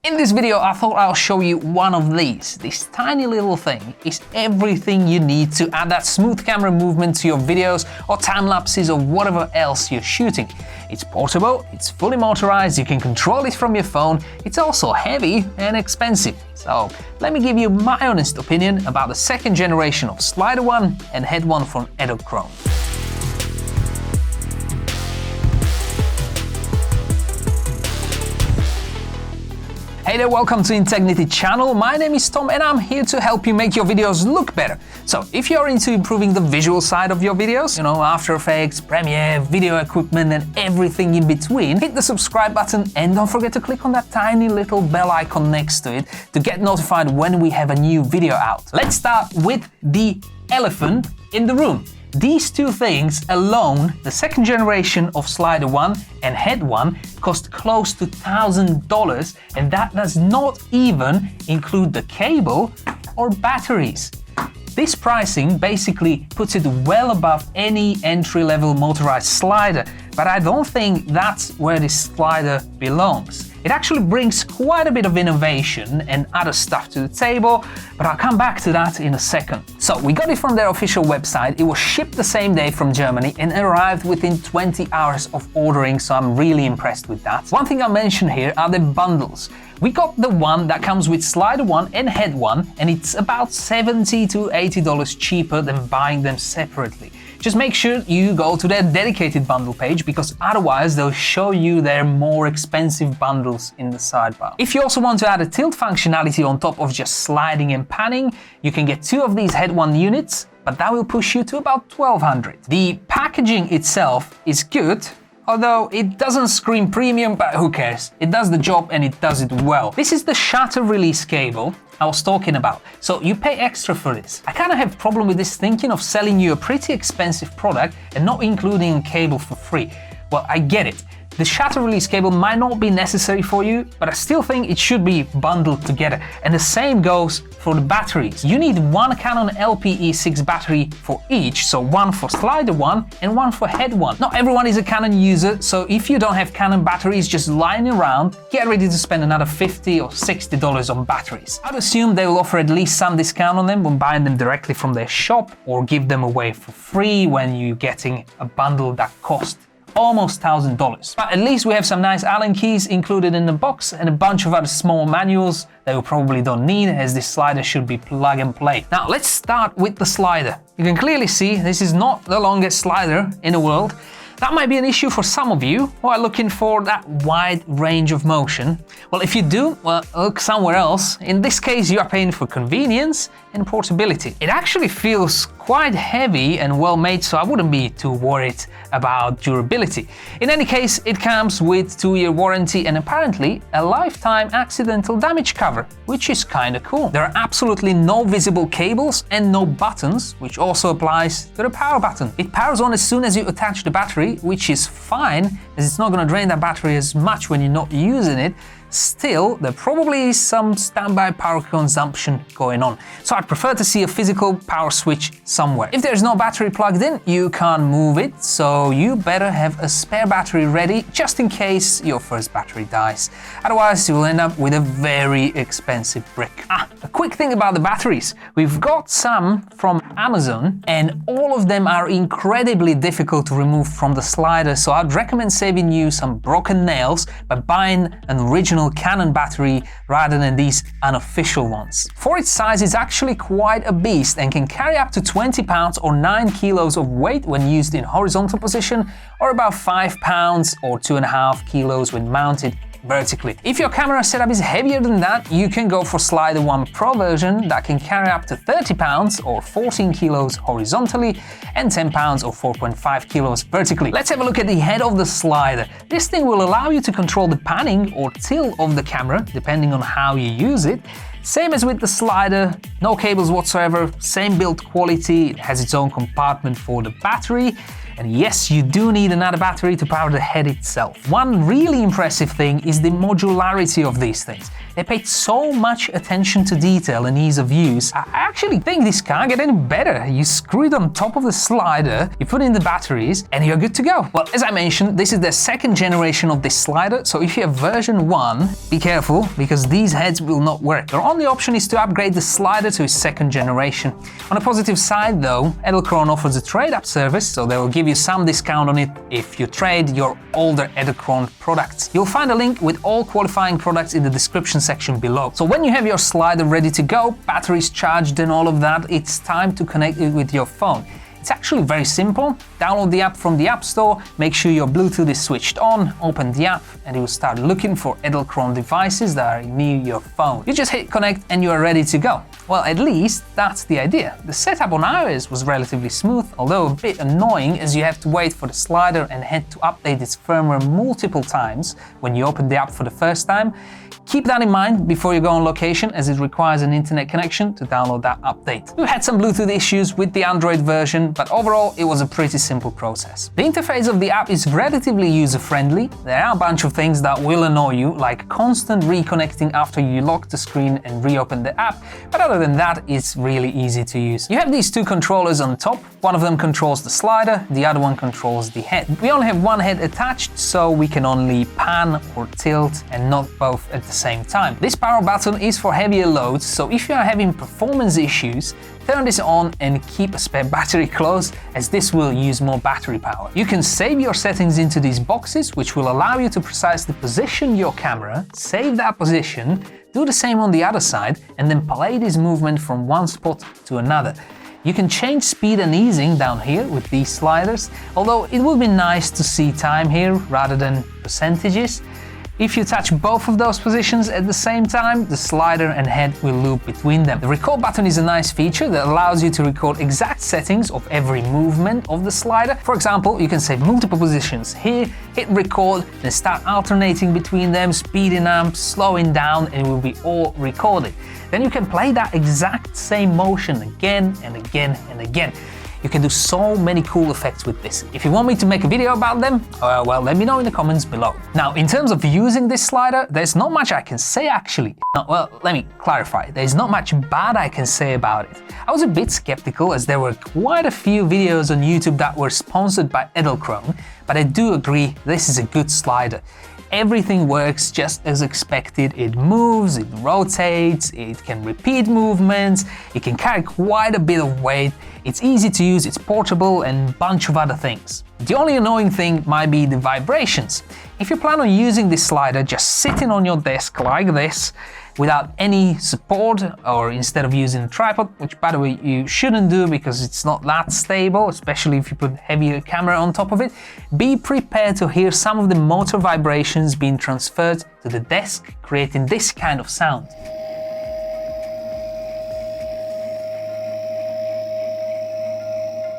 In this video, I thought I'll show you one of these. This tiny little thing is everything you need to add that smooth camera movement to your videos or time lapses or whatever else you're shooting. It's portable, it's fully motorized, you can control it from your phone, it's also heavy and expensive. So let me give you my honest opinion about the second generation of SliderONE and HeadONE from EDELKRONE. Hey there, welcome to INTEGNITY channel. My name is Tom and I'm here to help you make your videos look better. So if you're into improving the visual side of your videos, After Effects, Premiere, video equipment and everything in between, hit the subscribe button and don't forget to click on that tiny little bell icon next to it to get notified when we have a new video out. Let's start with the elephant in the room. These two things alone, the second generation of SliderONE and HeadONE, cost close to $1,000, and that does not even include the cable or batteries. This pricing basically puts it well above any entry-level motorized slider, but I don't think that's where this slider belongs. It actually brings quite a bit of innovation and other stuff to the table, but I'll come back to that in a second. So we got it from their official website, it was shipped the same day from Germany and arrived within 20 hours of ordering, so I'm really impressed with that. One thing I'll mention here are the bundles. We got the one that comes with SliderONE and HeadONE, and it's about $70 to $80 cheaper than buying them separately. Just make sure you go to their dedicated bundle page, because otherwise they'll show you their more expensive bundles in the sidebar. If you also want to add a tilt functionality on top of just sliding and panning, you can get 2 of these HeadONE units, but that will push you to about $1,200. The packaging itself is good, although it doesn't scream premium, but who cares? It does the job and it does it well. This is the shutter release cable I was talking about, so you pay extra for this. I kind of have a problem with this thinking of selling you a pretty expensive product and not including a cable for free. Well, I get it. The shutter release cable might not be necessary for you, but I still think it should be bundled together. And the same goes for the batteries. You need one Canon LPE6 battery for each, so one for SliderONE and one for HeadONE. Not everyone is a Canon user, so if you don't have Canon batteries just lying around, get ready to spend another $50 or $60 on batteries. I'd assume they will offer at least some discount on them when buying them directly from their shop, or give them away for free when you're getting a bundle that costs almost $1,000. But at least we have some nice Allen keys included in the box and a bunch of other small manuals that we probably don't need, as this slider should be plug and play. Now let's start with the slider. You can clearly see this is not the longest slider in the world. That might be an issue for some of you who are looking for that wide range of motion. Well, if you do, well, look somewhere else. In this case, you are paying for convenience and portability. It actually feels quite heavy and well made, so I wouldn't be too worried about durability. In any case, it comes with 2-year warranty and apparently a lifetime accidental damage cover, which is kinda cool. There are absolutely no visible cables and no buttons, which also applies to the power button. It powers on as soon as you attach the battery, which is fine, as it's not gonna drain that battery as much when you're not using it. Still, there probably is some standby power consumption going on, so I'd prefer to see a physical power switch somewhere. If there's no battery plugged in, you can't move it, so you better have a spare battery ready just in case your first battery dies. Otherwise, you'll end up with a very expensive brick. A quick thing about the batteries. We've got some from Amazon, and all of them are incredibly difficult to remove from the slider, so I'd recommend saving you some broken nails by buying an original Canon battery rather than these unofficial ones. For its size, it's actually quite a beast and can carry up to 20 pounds or 9 kilos of weight when used in horizontal position, or about 5 pounds or 2.5 kilos when mounted vertically. If your camera setup is heavier than that, you can go for SliderONE Pro version that can carry up to 30 pounds or 14 kilos horizontally and 10 pounds or 4.5 kilos vertically. Let's have a look at the head of the slider. This thing will allow you to control the panning or tilt of the camera depending on how you use it. Same as with the slider, no cables whatsoever, same build quality, it has its own compartment for the battery. And yes, you do need another battery to power the head itself. One really impressive thing is the modularity of these things. They paid so much attention to detail and ease of use. I actually think this can't get any better. You screw it on top of the slider, you put in the batteries, and you're good to go. Well, as I mentioned, this is the second generation of this slider, so if you have version 1, be careful, because these heads will not work. Your only option is to upgrade the slider to its second generation. On a positive side though, EDELKRONE offers a trade-up service, so they will give you some discount on it if you trade your older EDELKRONE products. You'll find a link with all qualifying products in the description section below. So when you have your slider ready to go, batteries charged and all of that, it's time to connect it with your phone. It's actually very simple. Download the app from the App Store, make sure your Bluetooth is switched on, open the app, and it will start looking for EDELKRONE devices that are near your phone. You just hit connect and you are ready to go. Well, at least that's the idea. The setup on iOS was relatively smooth, although a bit annoying as you have to wait for the slider and head to update its firmware multiple times when you open the app for the first time. Keep that in mind before you go on location, as it requires an internet connection to download that update. We had some Bluetooth issues with the Android version, but overall it was a pretty simple process. The interface of the app is relatively user-friendly. There are a bunch of things that will annoy you, like constant reconnecting after you lock the screen and reopen the app, but other than that, it's really easy to use. You have these two controllers on top. One of them controls the slider, the other one controls the head. We only have one head attached, so we can only pan or tilt and not both at the same time. This power button is for heavier loads, so if you are having performance issues, turn this on and keep a spare battery close, as this will use more battery power. You can save your settings into these boxes, which will allow you to precisely position your camera, save that position, do the same on the other side, and then play this movement from one spot to another. You can change speed and easing down here with these sliders, although it would be nice to see time here rather than percentages. If you touch both of those positions at the same time, the slider and head will loop between them. The record button is a nice feature that allows you to record exact settings of every movement of the slider. For example, you can save multiple positions here, hit record, then start alternating between them, speeding up, slowing down, and it will be all recorded. Then you can play that exact same motion again and again and again. You can do so many cool effects with this. If you want me to make a video about them, well, let me know in the comments below. Now, in terms of using this slider, there's not much I can say actually. No, well, let me clarify. There's not much bad I can say about it. I was a bit skeptical, as there were quite a few videos on YouTube that were sponsored by EDELKRONE, but I do agree this is a good slider. Everything works just as expected. It moves, it rotates, it can repeat movements, it can carry quite a bit of weight, it's easy to use, it's portable, and a bunch of other things. The only annoying thing might be the vibrations. If you plan on using this slider just sitting on your desk like this, without any support, or instead of using a tripod, which by the way you shouldn't do because it's not that stable, especially if you put heavier camera on top of it, be prepared to hear some of the motor vibrations being transferred to the desk, creating this kind of sound.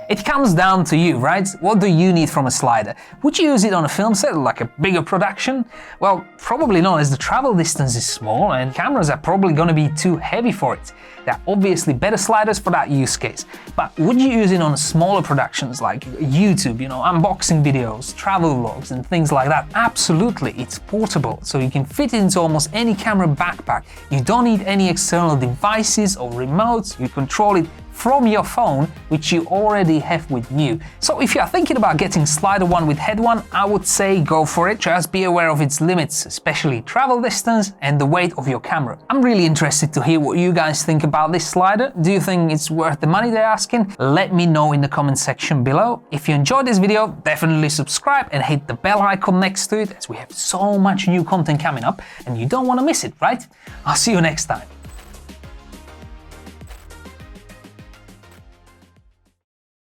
It comes down to you, right? What do you need from a slider? Would you use it on a film set, like a bigger production? Well, probably not, as the travel distance is small and cameras are probably going to be too heavy for it. There are obviously better sliders for that use case. But would you use it on smaller productions like YouTube, unboxing videos, travel vlogs and things like that? Absolutely, it's portable, so you can fit it into almost any camera backpack. You don't need any external devices or remotes, you control it from your phone, which you already have with you. So if you are thinking about getting SliderONE with HeadONE, I would say go for it. Just be aware of its limits, especially travel distance and the weight of your camera. I'm really interested to hear what you guys think about this slider. Do you think it's worth the money they're asking? Let me know in the comment section below. If you enjoyed this video, definitely subscribe and hit the bell icon next to it, as we have so much new content coming up and you don't want to miss it, right? I'll see you next time.